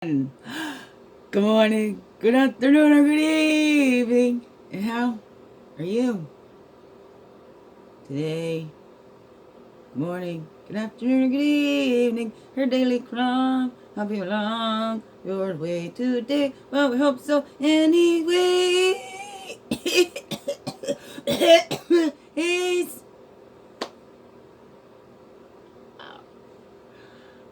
Good morning, good afternoon, or good evening. And how are you today? Good morning, good afternoon, or good evening. Her daily crumb, help you along your way today. Well, we hope so anyway. He's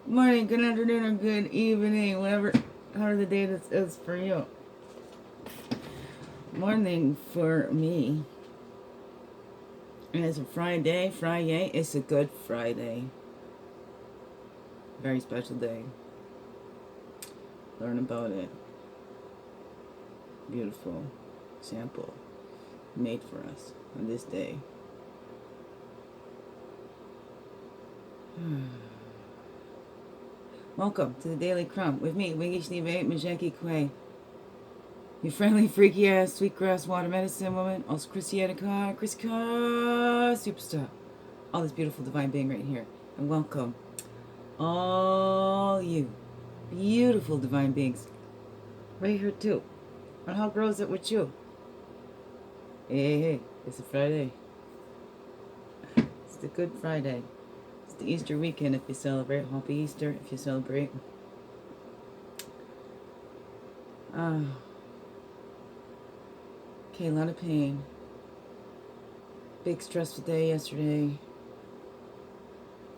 morning, good afternoon, or good evening, whatever part of the day this is for you. Morning for me. And it's a Friday. It's a good Friday. Very special day. Learn about it. Beautiful sample made for us on this day. Welcome to the Daily Crumb with me, Wingy Schneeve Majeki Quay. Your friendly, freaky ass, sweetgrass water medicine woman, also Christianna Carr, Chris Carr, superstar. All this beautiful divine being right here. And welcome all you beautiful divine beings right here too. And how grows it with you? Hey, it's a Friday. It's the Good Friday. It's the Easter weekend if you celebrate. Happy Easter if you celebrate. Okay, a lot of pain. Big stressful day yesterday.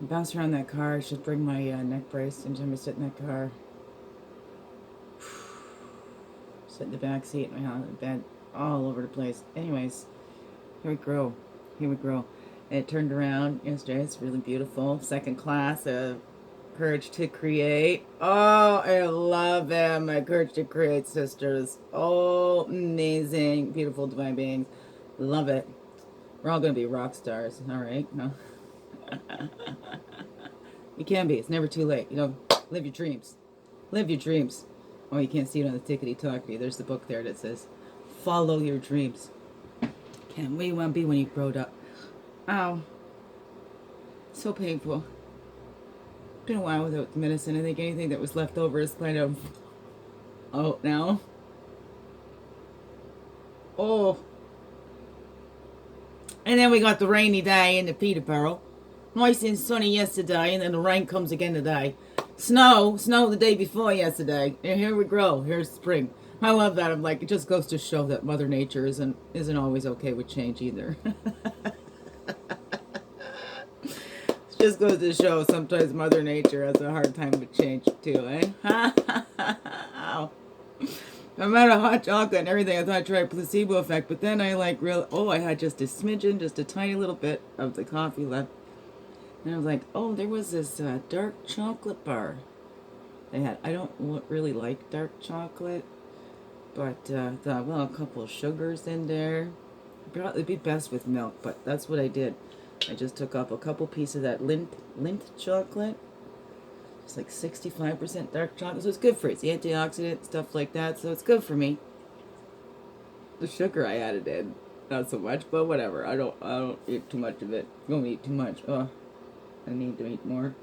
I bounced around that car. I should bring my neck brace anytime I sit in that car. Sit in the back seat, my bed, all over the place. Anyways, here we grow. And it turned around yesterday. It's really beautiful. Second class of Courage to Create. Oh, I love them. My Courage to Create sisters. Oh, amazing. Beautiful divine beings. Love it. We're all going to be rock stars. All right? No. You can be. It's never too late. Live your dreams. Live your dreams. Oh, you can't see it on the tickety-talkie. There's the book there that says, follow your dreams. And where you want to be when you grow up. Ow. So painful. Been a while without the medicine. I think anything that was left over is kind of out now. Oh. And then we got the rainy day in the Peterborough. Nice and sunny yesterday, and then the rain comes again today. Snow the day before yesterday. And here we grow. Here's spring. I love that. I'm like, it just goes to show that Mother Nature isn't always okay with change either. Just goes to show sometimes Mother Nature has a hard time with change too, eh? I'm out of hot chocolate and everything. I thought I'd try a placebo effect, but then I I had just a smidgen, just a tiny little bit of the coffee left. And I was like, oh, there was this dark chocolate bar they had. I don't really like dark chocolate, but I thought, well, a couple of sugars in there. It'd be best with milk, but that's what I did. I just took up a couple pieces of that Lindt chocolate. It's like 65% dark chocolate, so it's good for you. It's antioxidant, stuff like that, so it's good for me. The sugar I added in, not so much, but whatever. I don't eat too much of it. I don't eat too much. Oh, I need to eat more.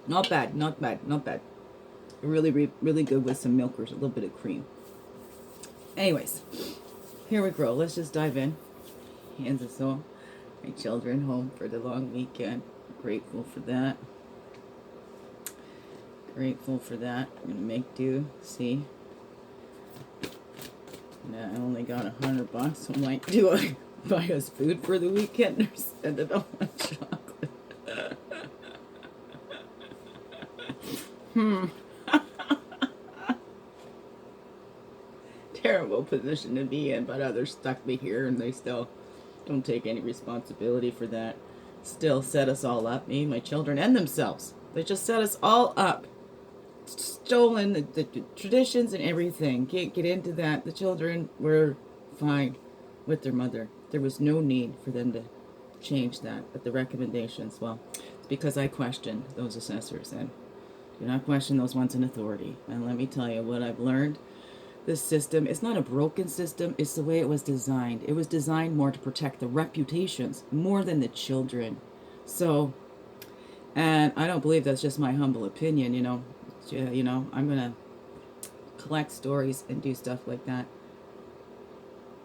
Not bad. Really, really good with some milk or a little bit of cream. Anyways. Here we grow. Let's just dive in. Hands us all. My children home for the long weekend. Grateful for that. I'm going to make do. See? Now I only got $100, so I'm like, do I buy us food for the weekend or spend it all on chocolate? Terrible position to be in, but others stuck me here and they still don't take any responsibility for that. Still set us all up, me, my children, and themselves. They just set us all up. Stolen the traditions and everything. Can't get into that. The children were fine with their mother. There was no need for them to change that. But the recommendations, well, it's because I questioned those assessors, and do not question those ones in authority. And let me tell you what I've learned. This system, it's not a broken system, it's the way it was designed. It was designed more to protect the reputations more than the children. So And I don't believe that's just my humble opinion, you know. You know, I'm going to collect stories and do stuff like that.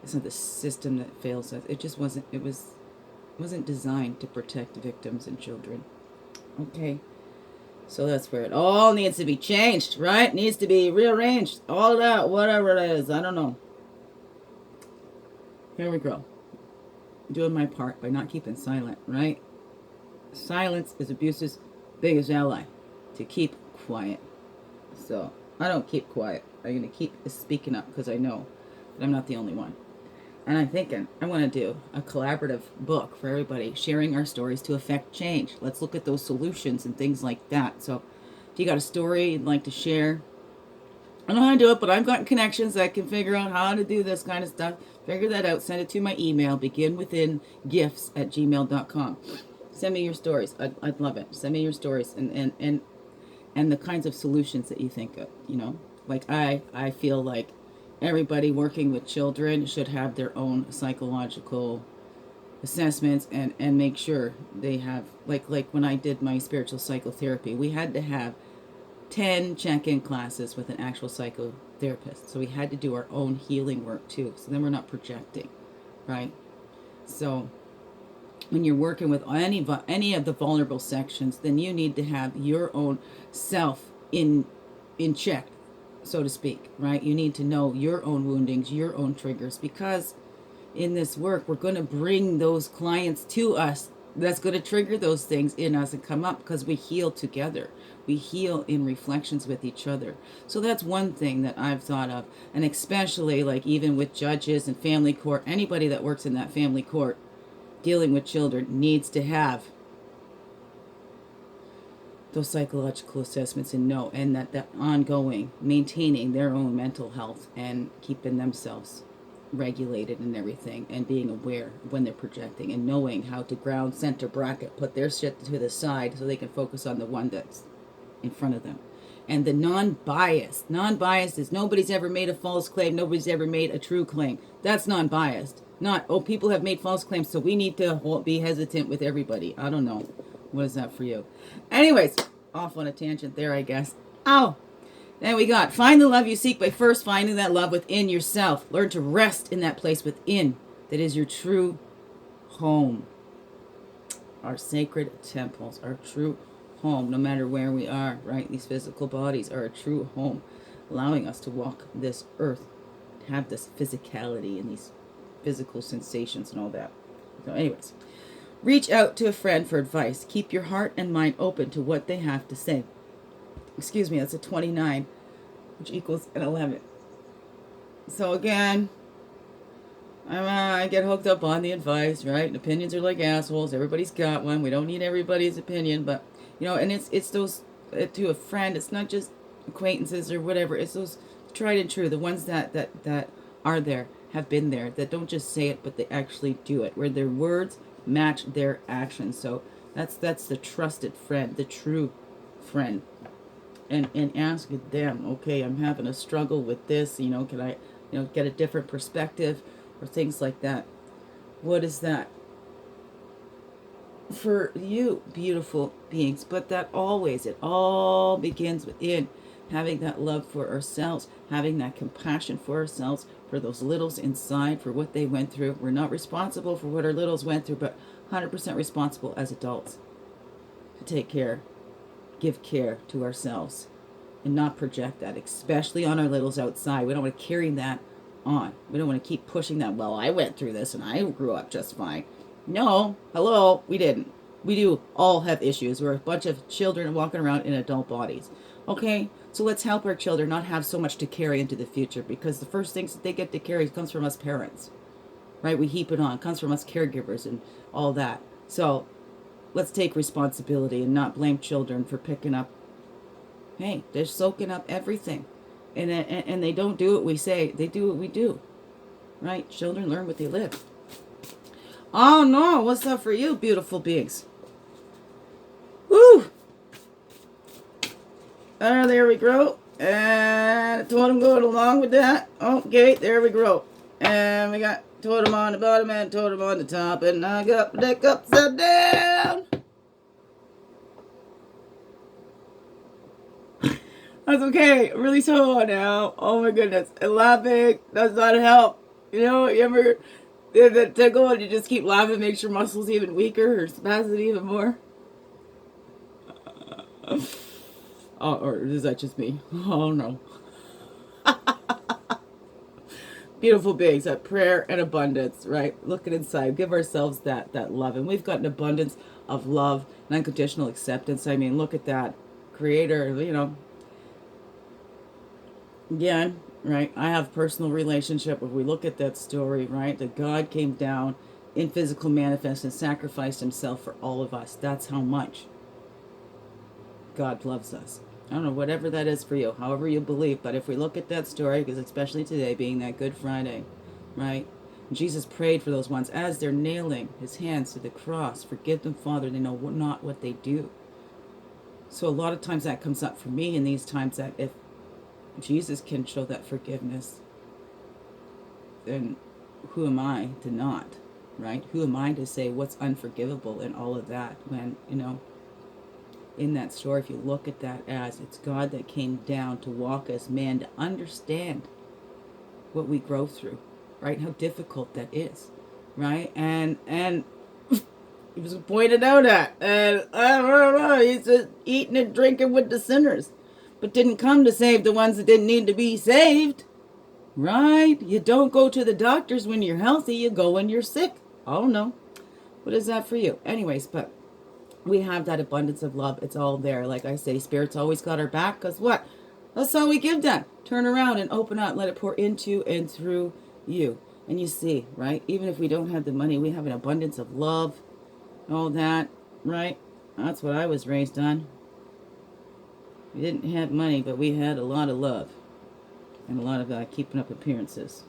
It's not the system that fails us. It just wasn't designed to protect victims and children. Okay. So that's where it all needs to be changed, right? Needs to be rearranged. All of that, whatever it is. I don't know. Here we go. Doing my part by not keeping silent, right? Silence is abuse's biggest ally. To keep quiet. So I don't keep quiet. I'm going to keep speaking up because I know that I'm not the only one. And I'm thinking I want to do a collaborative book for everybody, sharing our stories to affect change. Let's look at those solutions and things like that. So if you got a story you'd like to share, I don't know how to do it, but I've got connections that can figure out how to do this kind of stuff. Figure that out. Send it to my email, beginwithingifts@gmail.com. Send me your stories. I'd love it. Send me your stories and the kinds of solutions that you think of, you know. Like I feel like everybody working with children should have their own psychological assessments and make sure they have, like when I did my spiritual psychotherapy, we had to have 10 check-in classes with an actual psychotherapist. So we had to do our own healing work too. So then we're not projecting, right? So when you're working with any of the vulnerable sections, then you need to have your own self in check, so to speak, right? You need to know your own woundings, your own triggers, because in this work, we're going to bring those clients to us. That's going to trigger those things in us and come up because we heal together. We heal in reflections with each other. So that's one thing that I've thought of. And especially like even with judges and family court, anybody that works in that family court dealing with children needs to have those psychological assessments and know, and that ongoing maintaining their own mental health and keeping themselves regulated and everything, and being aware when they're projecting and knowing how to ground, center, bracket, put their shit to the side so they can focus on the one that's in front of them. And the non-biased is nobody's ever made a false claim, nobody's ever made a true claim. That's non-biased. Not, oh, people have made false claims, so we need to be hesitant with everybody. I don't know. What is that for you? Anyways, off on a tangent there, I guess. Ow! Then we got, find the love you seek by first finding that love within yourself. Learn to rest in that place within that is your true home. Our sacred temples, our true home, no matter where we are, right? These physical bodies are a true home, allowing us to walk this earth, have this physicality and these physical sensations and all that. So anyways, reach out to a friend for advice. Keep your heart and mind open to what they have to say. Excuse me, that's a 29, which equals an 11. So again, I get hooked up on the advice, right? And opinions are like assholes. Everybody's got one. We don't need everybody's opinion, but, you know, and it's those, to a friend, it's not just acquaintances or whatever. It's those tried and true, the ones that are there, have been there, that don't just say it, but they actually do it, where their words match their actions. So that's the trusted friend, the true friend. And ask them, okay, I'm having a struggle with this, you know, can I, you know, get a different perspective or things like that. What is that for you, beautiful beings? But that always, it all begins within having that love for ourselves, having that compassion for ourselves, for those littles inside, for what they went through. We're not responsible for what our littles went through, but 100% responsible as adults to take care, give care to ourselves, and not project that, especially on our littles outside. We don't want to carry that on. We don't want to keep pushing that, well, I went through this and I grew up just fine. No, hello, we didn't. We do all have issues. We're a bunch of children walking around in adult bodies. Okay, so let's help our children not have so much to carry into the future, because the first things that they get to carry comes from us parents, right? We heap it on. It comes from us caregivers and all that. So let's take responsibility and not blame children for picking up. Hey, they're soaking up everything. And they don't do what we say. They do what we do. Right? Children learn what they live. Oh, no. What's up for you, beautiful beings? Woo! There we go. And totem going along with that. Okay, there we go. And we got totem on the bottom and totem on the top. And I got the deck upside down. That's okay. Really so now. Oh my goodness. And laughing does not help. You know, you ever did that tickle and you just keep laughing, makes your muscles even weaker or spasm even more? Oh, or is that just me? Oh no. Beautiful beings, that prayer and abundance, right? Looking inside, give ourselves that love. And we've got an abundance of love and unconditional acceptance. I mean, look at that. Creator, you know, again, right? I have personal relationship. If we look at that story, right, that God came down in physical manifest and sacrificed himself for all of us. That's how much God loves us. I don't know, whatever that is for you, however you believe. But if we look at that story, because especially today being that Good Friday, right? Jesus prayed for those ones as they're nailing his hands to the cross. Forgive them, Father, they know not what they do. So a lot of times that comes up for me in these times, that if Jesus can show that forgiveness, then who am I to not, right? Who am I to say what's unforgivable and all of that when, you know, in that story, if you look at that as it's God that came down to walk as man, to understand what we grow through, right? How difficult that is, right? And he was pointed out at, and I don't know, he's just eating and drinking with the sinners, but didn't come to save the ones that didn't need to be saved, right? You don't go to the doctors when you're healthy, you go when you're sick. Oh no, what is that for you? Anyways, but we have that abundance of love. It's all there. Like I say, Spirit's always got our back, because what? That's how we give that. Turn around and open up. Let it pour into and through you. And you see, right? Even if we don't have the money, we have an abundance of love. All that, right? That's what I was raised on. We didn't have money, but we had a lot of love. And a lot of keeping up appearances.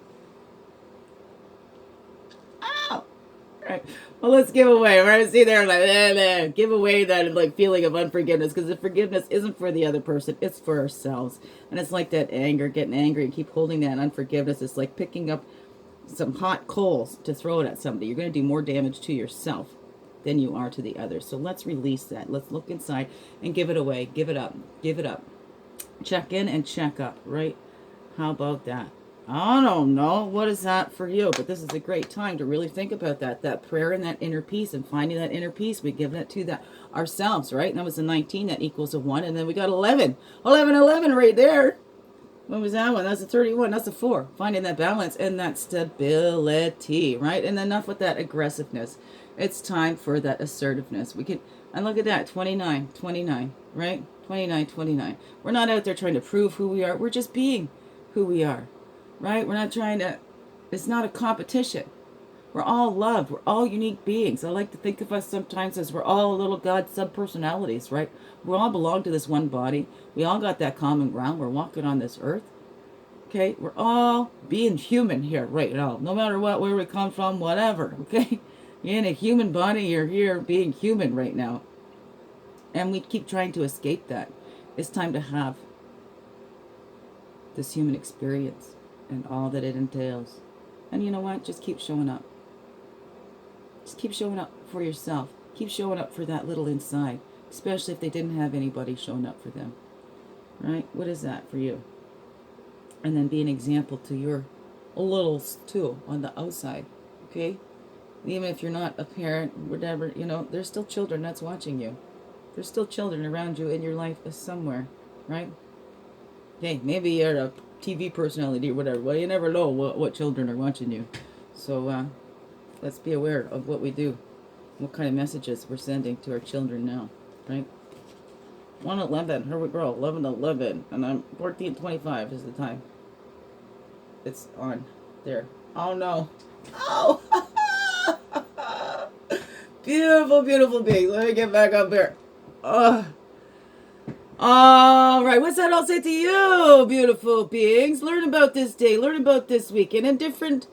Right. Well, let's give away. Right? See there, like, give away that like feeling of unforgiveness, because the forgiveness isn't for the other person; it's for ourselves. And it's like that anger, getting angry and keep holding that unforgiveness. It's like picking up some hot coals to throw it at somebody. You're going to do more damage to yourself than you are to the other. So let's release that. Let's look inside and give it away. Give it up. Give it up. Check in and check up. Right? How about that? I don't know. What is that for you? But this is a great time to really think about that prayer and that inner peace, and finding that inner peace. We give that to that ourselves, right? And that was a 19. That equals a 1. And then we got 11. 11 right there. What was that one? That's a 31. That's a 4. Finding that balance and that stability, right? And enough with that aggressiveness. It's time for that assertiveness. We can, and look at that, 29, right? 29. We're not out there trying to prove who we are. We're just being who we are. Right? We're not trying to, it's not a competition. We're all loved. We're all unique beings. I like to think of us sometimes as we're all little God sub-personalities, right? We all belong to this one body. We all got that common ground. We're walking on this earth. Okay? We're all being human here right now. No matter what, where we come from, whatever. Okay? You're in a human body. You're here being human right now. And we keep trying to escape that. It's time to have this human experience and all that it entails. And you know what? Just keep showing up. Just keep showing up for yourself. Keep showing up for that little inside, especially if they didn't have anybody showing up for them. Right? What is that for you? And then be an example to your littles too on the outside. Okay? Even if you're not a parent, whatever, you know, there's still children that's watching you. There's still children around you in your life somewhere. Right? Okay, maybe you're a TV personality or whatever. Well, you never know what children are watching you. So let's be aware of what we do, what kind of messages we're sending to our children now, right? 1:11, here we go, 11:11, and I'm 14:25 is the time. It's on there. Oh no! Oh, beautiful being. Let me get back up here. All right, what's that all say to you, beautiful beings? Learn about this day, learn about this weekend in different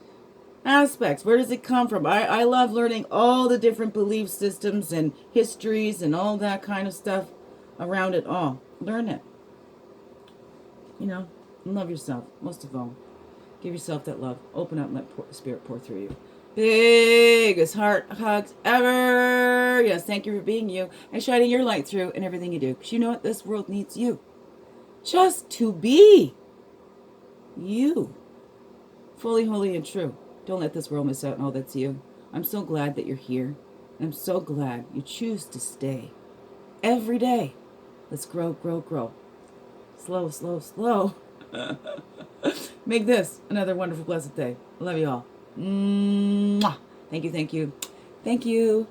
aspects. Where does it come from? I love learning all the different belief systems and histories and all that kind of stuff around it all. Learn it. You know, love yourself, most of all. Give yourself that love. Open up and let Spirit pour through you. Biggest heart hugs ever. Yes, thank you for being you and shining your light through in everything you do. Because you know what? This world needs you. Just to be you. Fully, holy, and true. Don't let this world miss out on all that's you. I'm so glad that you're here. I'm so glad you choose to stay. Every day. Let's grow, grow, grow. Slow, slow, slow. Make this another wonderful, blessed day. I love you all. Mwah. Thank you, thank you. Thank you.